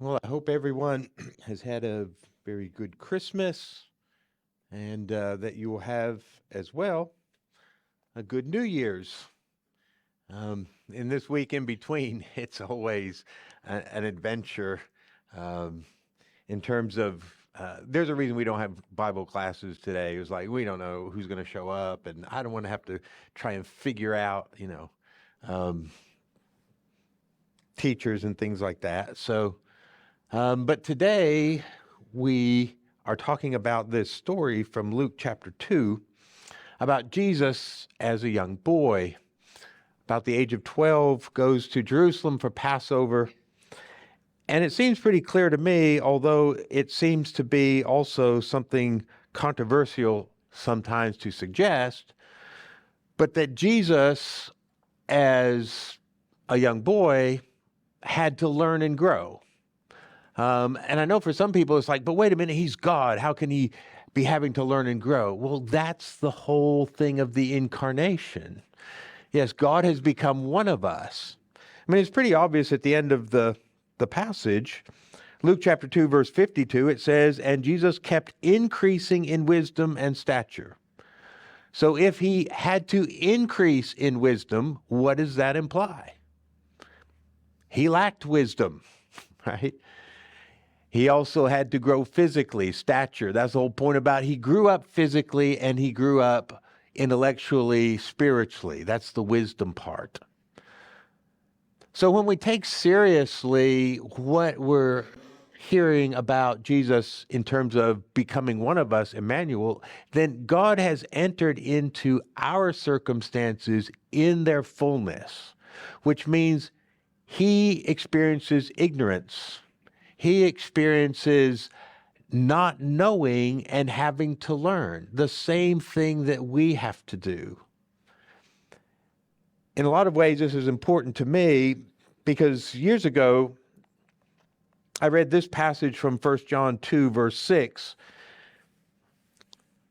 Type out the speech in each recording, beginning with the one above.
Well, I hope everyone has had a very good Christmas and that you will have as well a good New Year's. In this week in between, it's always an adventure um, in terms of. There's a reason we don't have Bible classes today. It was like we don't know who's going to show up, and I don't want to have to try and figure out, um, teachers and things like that. But today we are talking about this story from Luke chapter 2 about Jesus as a young boy. About the age of 12, goes to Jerusalem for Passover. And it seems pretty clear to me, although it seems to be also something controversial sometimes to suggest, but that Jesus, as a young boy, had to learn and grow. And I know for some people it's like, but wait a minute, he's God. How can he be having to learn and grow? Well, that's the whole thing of the incarnation. Yes, God has become one of us. I mean, it's pretty obvious at the end of the passage. Luke chapter 2, verse 52, it says, "And Jesus kept increasing in wisdom and stature." So if he had to increase in wisdom, what does that imply? He lacked wisdom, right? He also had to grow physically, stature. That's the whole point about he grew up physically and he grew up intellectually, spiritually. That's the wisdom part. So when we take seriously what we're hearing about Jesus in terms of becoming one of us, Emmanuel, then God has entered into our circumstances in their fullness, which means he experiences ignorance. He experiences not knowing and having to learn, the same thing that we have to do. In a lot of ways, this is important to me because years ago, I read this passage from 1 John 2, verse 6.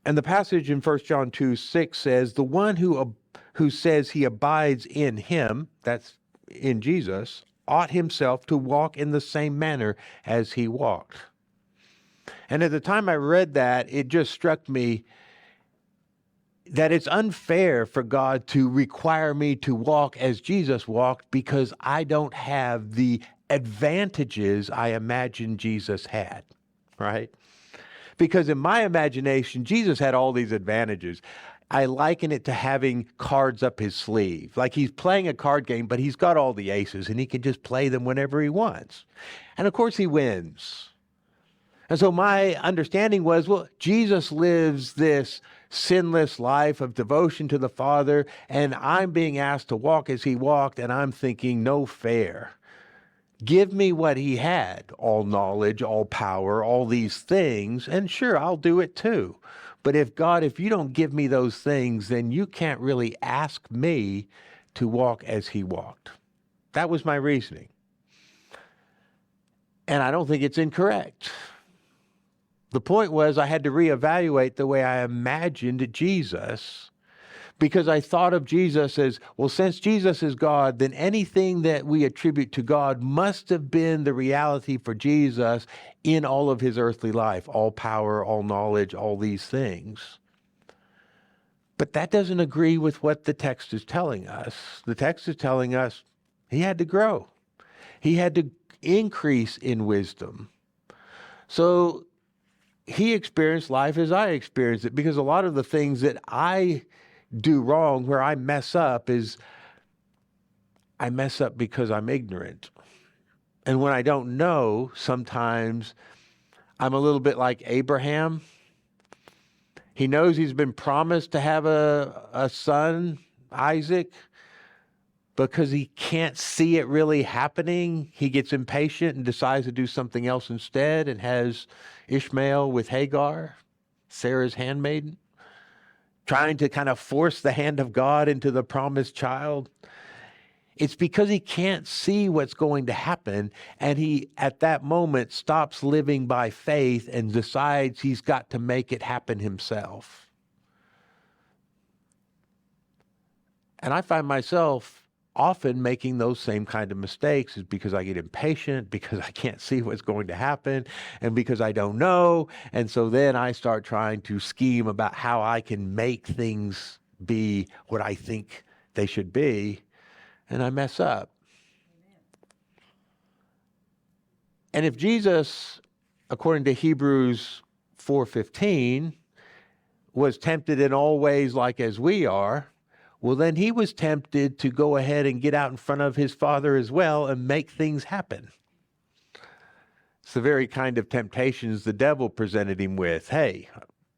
And the passage in 1 John 2, 6 says, "The one who says he abides in him," that's in Jesus, "ought himself to walk in the same manner as he walked." And at the time I read that, it just struck me that it's unfair for God to require me to walk as Jesus walked because I don't have the advantages I imagine Jesus had, right? Because in my imagination, Jesus had all these advantages. I liken it to having cards up his sleeve. Like he's playing a card game, but he's got all the aces and he can just play them whenever he wants. And of course he wins. And so my understanding was, well, Jesus lives this sinless life of devotion to the Father, and I'm being asked to walk as he walked, and I'm thinking, no fair. Give me what he had, all knowledge, all power, all these things, and sure, I'll do it too. But if you don't give me those things, then you can't really ask me to walk as he walked. That was my reasoning. And I don't think it's incorrect. The point was I had to reevaluate the way I imagined Jesus because I thought of Jesus as, well, since Jesus is God, then anything that we attribute to God must have been the reality for Jesus in all of his earthly life, all power, all knowledge, all these things. But that doesn't agree with what the text is telling us. The text is telling us he had to grow. He had to increase in wisdom. So he experienced life as I experienced it because a lot of the things that I do wrong, where I mess up, is I mess up because I'm ignorant. And when I don't know, sometimes I'm a little bit like Abraham. He knows he's been promised to have a son, Isaac, because he can't see it really happening. He gets impatient and decides to do something else instead and has Ishmael with Hagar, Sarah's handmaiden, trying to kind of force the hand of God into the promised child. It's because he can't see what's going to happen, and he, at that moment, stops living by faith and decides he's got to make it happen himself. And I find myself often making those same kind of mistakes is because I get impatient, because I can't see what's going to happen, and because I don't know. And so then I start trying to scheme about how I can make things be what I think they should be, and I mess up. And if Jesus, according to Hebrews 4:15, was tempted in all ways like as we are, well, then he was tempted to go ahead and get out in front of his Father as well and make things happen. It's the very kind of temptations the devil presented him with. Hey,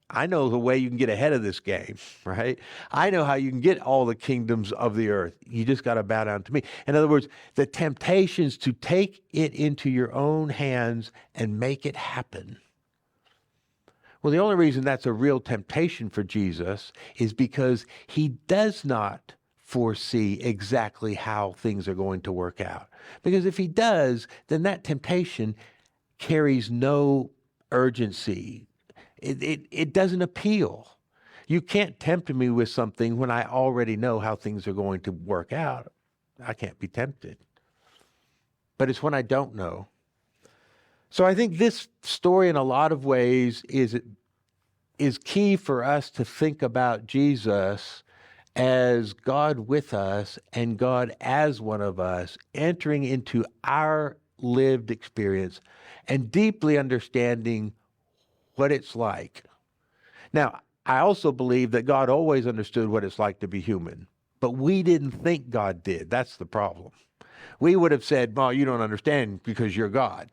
I know the way you can get ahead of this game, right? I know how you can get all the kingdoms of the earth. You just got to bow down to me. In other words, the temptations to take it into your own hands and make it happen. Well, the only reason that's a real temptation for Jesus is because he does not foresee exactly how things are going to work out. Because if he does, then that temptation carries no urgency. It doesn't appeal. You can't tempt me with something when I already know how things are going to work out. I can't be tempted. But it's when I don't know. So I think this story in a lot of ways is key for us to think about Jesus as God with us and God as one of us, entering into our lived experience and deeply understanding what it's like. Now, I also believe that God always understood what it's like to be human, but we didn't think God did. That's the problem. We would have said, well, you don't understand because you're God.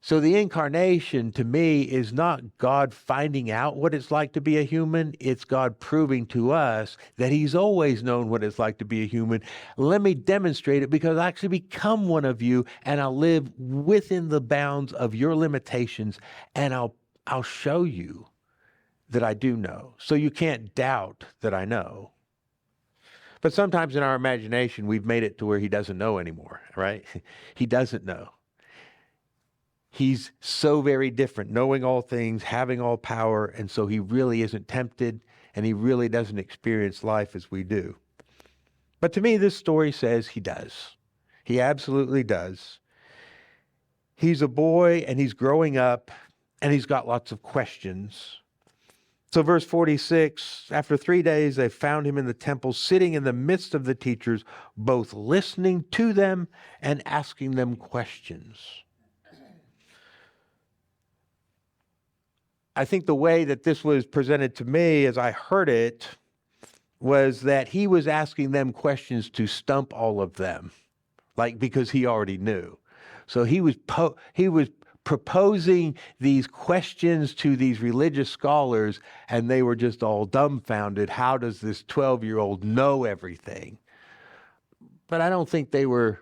So the incarnation to me is not God finding out what it's like to be a human. It's God proving to us that he's always known what it's like to be a human. Let me demonstrate it because I actually become one of you and I'll live within the bounds of your limitations and I'll show you that I do know. So you can't doubt that I know. But sometimes in our imagination, we've made it to where he doesn't know anymore, right? He doesn't know. He's so very different, knowing all things, having all power, and so he really isn't tempted, and he really doesn't experience life as we do. But to me, this story says he does. He absolutely does. He's a boy, and he's growing up, and he's got lots of questions. So verse 46, after 3 days, they found him in the temple, sitting in the midst of the teachers, both listening to them and asking them questions. I think the way that this was presented to me as I heard it was that he was asking them questions to stump all of them, like because he already knew. So he was proposing these questions to these religious scholars, and they were just all dumbfounded. How does this 12-year-old know everything? But I don't think they were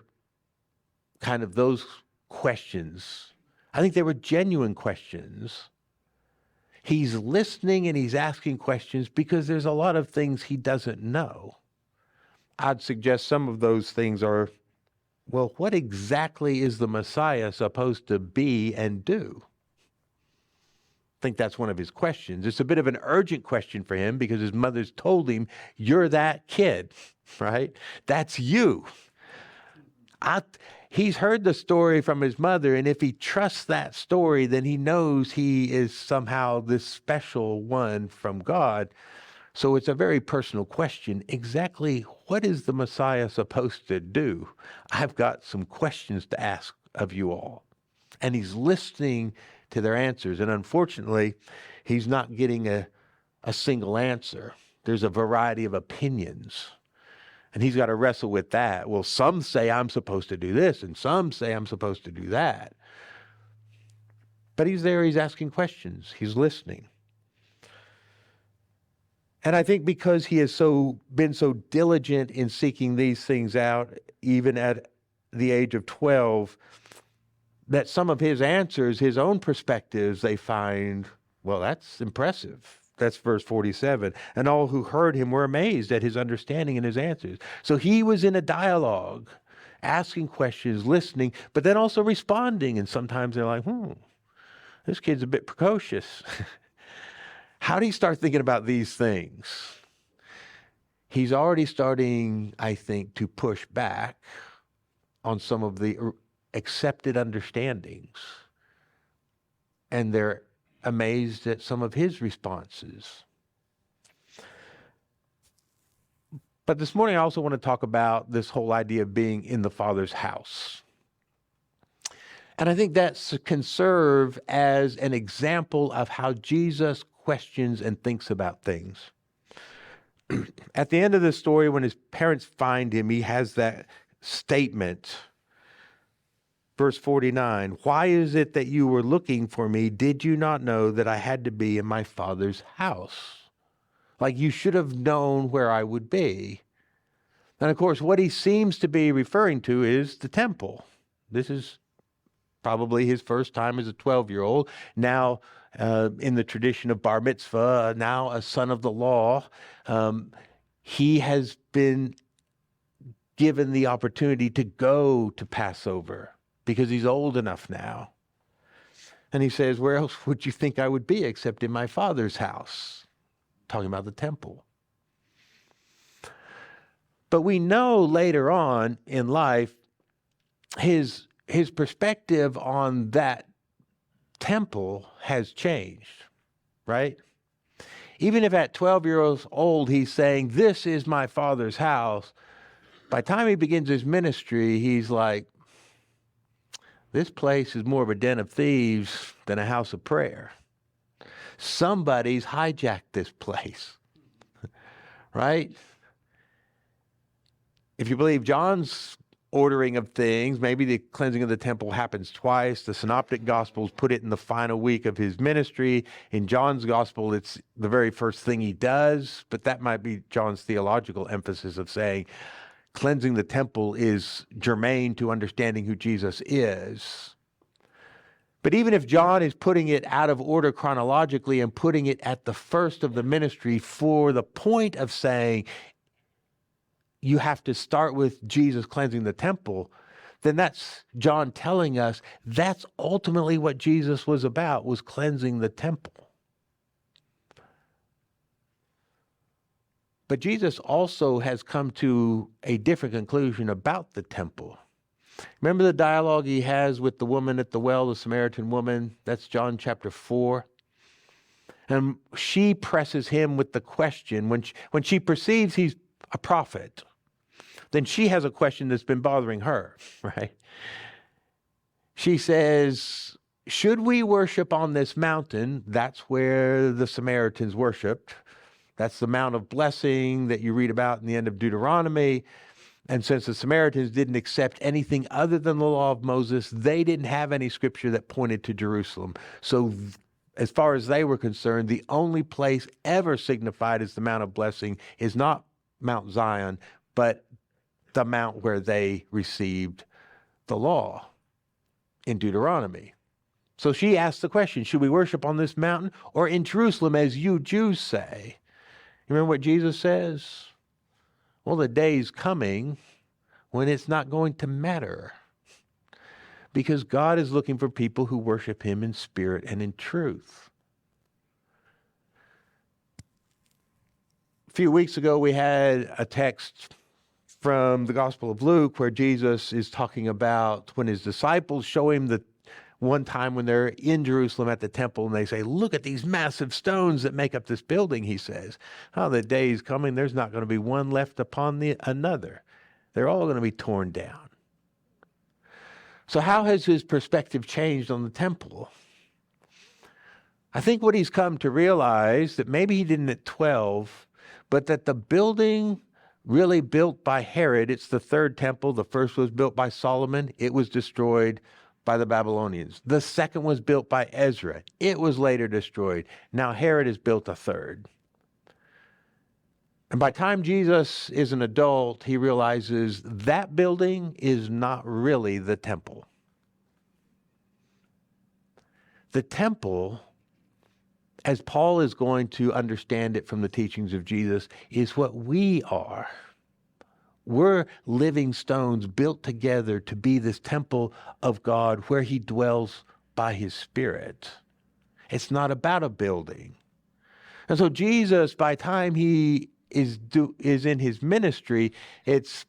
kind of those questions. I think they were genuine questions. He's listening and he's asking questions because there's a lot of things he doesn't know. I'd suggest some of those things are, well, what exactly is the Messiah supposed to be and do? I think that's one of his questions. It's a bit of an urgent question for him because his mother's told him, you're that kid, right? That's you. He's heard the story from his mother, and if he trusts that story, then he knows he is somehow this special one from God. So it's a very personal question. Exactly what is the Messiah supposed to do? I've got some questions to ask of you all. And he's listening to their answers. And unfortunately, he's not getting a single answer. There's a variety of opinions. And he's got to wrestle with that. Well, some say I'm supposed to do this, and some say I'm supposed to do that. But he's there, he's asking questions, he's listening. And I think because he has been so diligent in seeking these things out, even at the age of 12, that some of his answers, his own perspectives, they find, well, that's impressive. That's verse 47. And all who heard him were amazed at his understanding and his answers. So he was in a dialogue, asking questions, listening, but then also responding. And sometimes they're like, this kid's a bit precocious. How do you start thinking about these things? he's already starting, I think, to push back on some of the accepted understandings. And they're amazed at some of his responses. But this morning, I also want to talk about this whole idea of being in the Father's house. And I think that can serve as an example of how Jesus questions and thinks about things. At the end of the story, when his parents find him, he has that statement. Verse 49, "Why is it that you were looking for me? Did you not know that I had to be in my Father's house?" Like, you should have known where I would be. And of course, what he seems to be referring to is the temple. This is probably his first time as a 12-year-old. Now, in the tradition of bar mitzvah, now a son of the law, he has been given the opportunity to go to Passover because he's old enough now. And he says, where else would you think I would be except in my Father's house? Talking about the temple. But we know later on in life, his perspective on that temple has changed, right? Even if at 12 years old he's saying, this is my Father's house, by the time he begins his ministry, he's like, this place is more of a den of thieves than a house of prayer. Somebody's hijacked this place, right? If you believe John's ordering of things, maybe the cleansing of the temple happens twice. The Synoptic Gospels put it in the final week of his ministry. In John's Gospel, it's the very first thing he does, but that might be John's theological emphasis of saying cleansing the temple is germane to understanding who Jesus is. But even if John is putting it out of order chronologically and putting it at the first of the ministry for the point of saying you have to start with Jesus cleansing the temple, then that's John telling us that's ultimately what Jesus was about, was cleansing the temple. But Jesus also has come to a different conclusion about the temple. Remember the dialogue he has with the woman at the well, the Samaritan woman? That's John chapter 4. And she presses him with the question, when she perceives he's a prophet, then she has a question that's been bothering her, right? She says, should we worship on this mountain? That's where the Samaritans worshiped. That's the Mount of Blessing that you read about in the end of Deuteronomy. And since the Samaritans didn't accept anything other than the law of Moses, they didn't have any scripture that pointed to Jerusalem. So as far as they were concerned, the only place ever signified as the Mount of Blessing is not Mount Zion, but the mount where they received the law in Deuteronomy. So she asked the question, should we worship on this mountain or in Jerusalem as you Jews say? You remember what Jesus says? Well, the day's coming when it's not going to matter, because God is looking for people who worship him in spirit and in truth. A few weeks ago, we had a text from the Gospel of Luke where Jesus is talking about when his disciples show him the one time when they're in Jerusalem at the temple and they say, look at these massive stones that make up this building, he says. Oh, the day is coming, there's not going to be one left upon another. They're all going to be torn down. So how has his perspective changed on the temple? I think what he's come to realize, that maybe he didn't at 12, but that the building really built by Herod, it's the third temple. The first was built by Solomon. It was destroyed by the Babylonians. The second was built by Ezra. It was later destroyed. Now Herod has built a third. And by the time Jesus is an adult, he realizes that building is not really the temple. The temple, as Paul is going to understand it from the teachings of Jesus, is what we are. We're living stones built together to be this temple of God where he dwells by his Spirit. It's not about a building. And so Jesus, by the time he is in his ministry, it's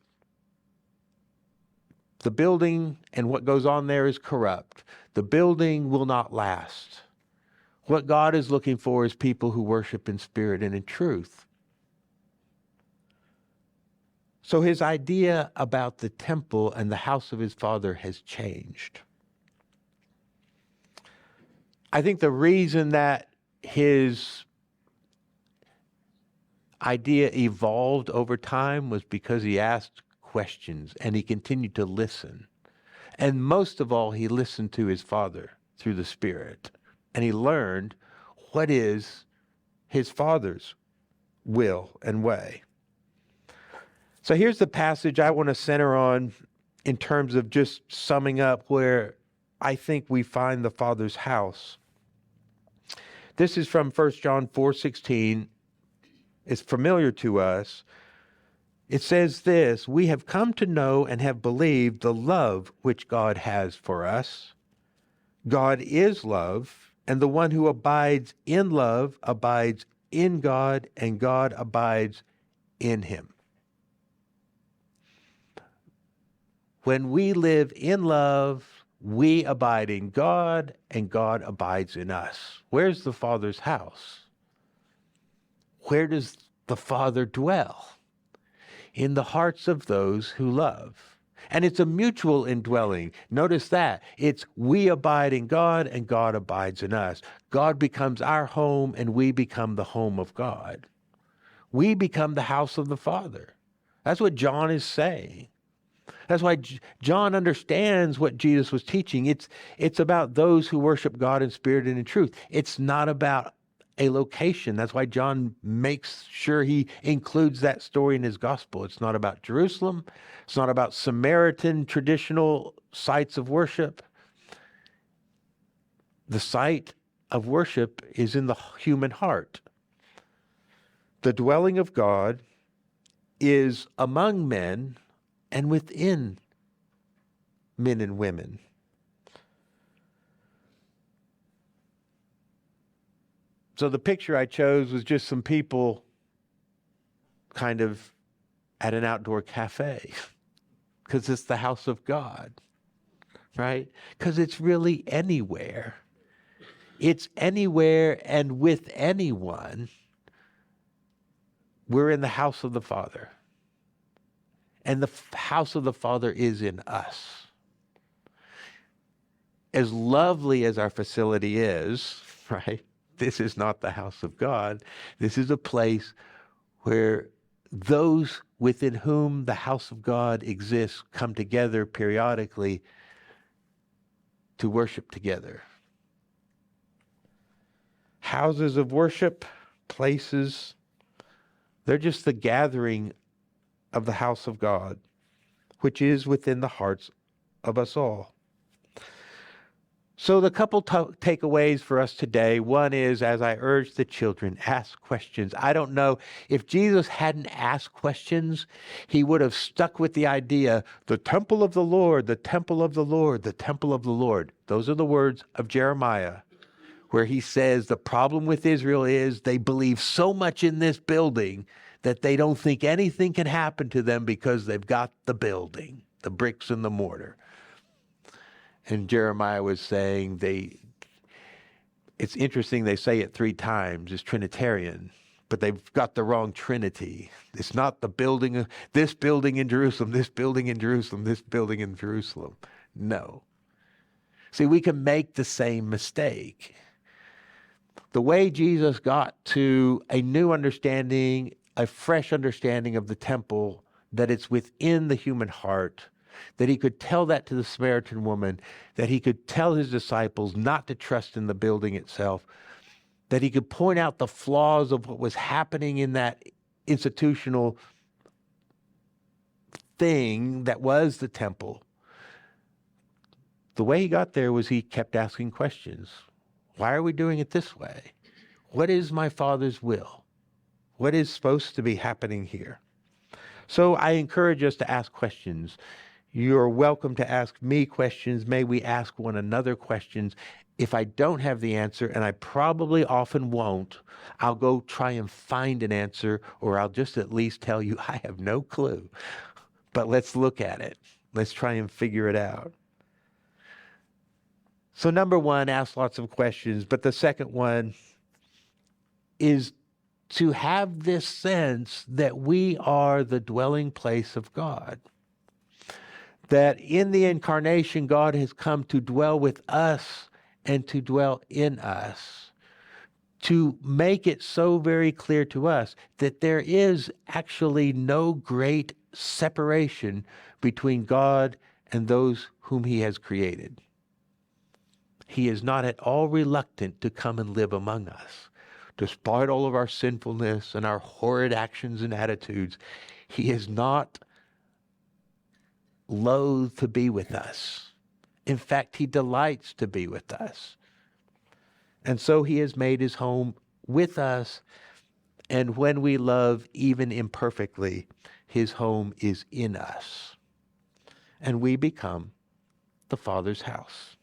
the building and what goes on there is corrupt. The building will not last. What God is looking for is people who worship in spirit and in truth. So his idea about the temple and the house of his Father has changed. I think the reason that his idea evolved over time was because he asked questions and he continued to listen. And most of all, he listened to his Father through the Spirit. And he learned what is his Father's will and way. So here's the passage I want to center on in terms of just summing up where I think we find the Father's house. This is from 1 John 4:16. It's familiar to us. It says this, "We have come to know and have believed the love which God has for us. God is love, and the one who abides in love abides in God, and God abides in him." When we live in love, we abide in God, and God abides in us. Where's the Father's house? Where does the Father dwell? In the hearts of those who love. And it's a mutual indwelling. Notice that. It's we abide in God, and God abides in us. God becomes our home, and we become the home of God. We become the house of the Father. That's what John is saying. That's why John understands what Jesus was teaching. It's about those who worship God in spirit and in truth. It's not about a location. That's why John makes sure he includes that story in his gospel. It's not about Jerusalem. It's not about Samaritan traditional sites of worship. The site of worship is in the human heart. The dwelling of God is among men and within men and women. So the picture I chose was just some people kind of at an outdoor cafe because it's the house of God, right? Because it's really anywhere. It's anywhere and with anyone. We're in the house of the Father. And the house of the Father is in us. As lovely as our facility is, right? This is not the house of God. This is a place where those within whom the house of God exists come together periodically to worship together. Houses of worship, places, they're just the gathering of the house of God, which is within the hearts of us all. So the couple takeaways for us today, one is, as I urge the children, ask questions. I don't know, if Jesus hadn't asked questions, he would have stuck with the idea, the temple of the Lord, the temple of the Lord, the temple of the Lord. Those are the words of Jeremiah, where he says the problem with Israel is they believe so much in this building that they don't think anything can happen to them because they've got the building, the bricks and the mortar. And Jeremiah was saying it's interesting they say it 3 times, it's Trinitarian, but they've got the wrong Trinity. It's not the building, this building in Jerusalem, this building in Jerusalem, this building in Jerusalem. No. See, we can make the same mistake. The way Jesus got to a new understanding, a fresh understanding of the temple, that it's within the human heart, that he could tell that to the Samaritan woman, that he could tell his disciples not to trust in the building itself, that he could point out the flaws of what was happening in that institutional thing that was the temple. The way he got there was he kept asking questions. Why are we doing it this way? What is my Father's will? What is supposed to be happening here? So I encourage us to ask questions. You're welcome to ask me questions. May we ask one another questions. If I don't have the answer, and I probably often won't, I'll go try and find an answer, or I'll just at least tell you I have no clue. But let's look at it. Let's try and figure it out. So number one, ask lots of questions. But the second one is to have this sense that we are the dwelling place of God. That in the incarnation, God has come to dwell with us and to dwell in us, to make it so very clear to us that there is actually no great separation between God and those whom he has created. He is not at all reluctant to come and live among us. Despite all of our sinfulness and our horrid actions and attitudes, he is not loath to be with us. In fact, he delights to be with us. And so he has made his home with us. And when we love, even imperfectly, his home is in us. And we become the Father's house.